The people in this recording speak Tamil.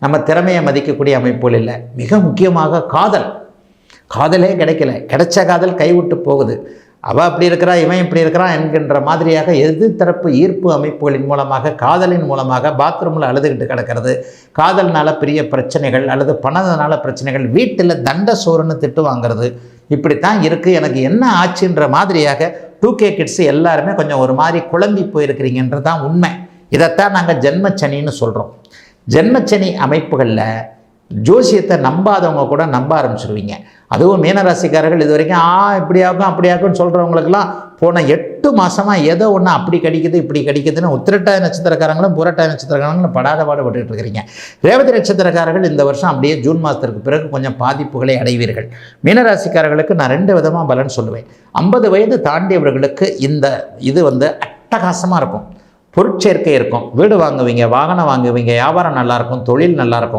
நம்ம திறமையை மதிக்கக்கூடிய அமைப்புகள் இல்லை. மிக முக்கியமாக காதலே கிடைக்கல, கிடைச்ச காதல் கைவிட்டு போகுது. அவள் அப்படி இருக்கிறா, இவன் இப்படி இருக்கிறான் என்கின்ற மாதிரியாக எதிர்த்தரப்பு ஈர்ப்பு அமைப்புகளின் மூலமாக, காதலின் மூலமாக பாத்ரூமில் அழுதுகிட்டு கிடக்கிறது, காதல்னால பெரிய பிரச்சனைகள் அல்லது பணத்தினால பிரச்சனைகள், வீட்டில் தண்ட சோறுன்னு திட்டு வாங்கிறது, இப்படித்தான் இருக்குது. எனக்கு என்ன ஆச்சுன்ற மாதிரியாக 2K கிட்ஸ் எல்லாருமே கொஞ்சம் ஒரு மாதிரி குழம்பி போயிருக்கிறீங்கன்றது தான் உண்மை. இதைத்தான் நாங்கள் ஜென்மச்சனின்னு சொல்கிறோம். ஜென்மச்சனி அமைப்புகளில் ஜோசியத்தை நம்பாதவங்க கூட நம்ப ஆரம்பிச்சிருவீங்க. அதுவும் மீனராசிக்காரர்கள் இது வரைக்கும் இப்படியாக்கும் அப்படியாக்குன்னு சொல்கிறவங்களுக்கெல்லாம் போன 8 மாதமாக ஏதோ ஒன்று அப்படி கடிக்குது இப்படி கடிக்குதுன்னு உத்திரட்டாய நட்சத்திரக்காரங்களும் புரட்டாய நட்சத்திரக்காரங்களும் படாத பாடுபட்டு இருக்கிறீங்க. ரேவதி நட்சத்திரக்காரர்கள் இந்த வருஷம் அப்படியே ஜூன் மாதத்திற்கு பிறகு கொஞ்சம் பாதிப்புகளை அடைவீர்கள். மீனராசிக்காரர்களுக்கு நான் 2 விதமாக பலன் சொல்லுவேன். 50 வயது தாண்டியவர்களுக்கு இது அட்டகாசமாக இருக்கும். பொருட்சேர்க்கை இருக்கும், வீடு வாங்குவீங்க, வாகனம் வாங்குவீங்க, வியாபாரம் நல்லாயிருக்கும், தொழில் நல்லாயிருக்கும்.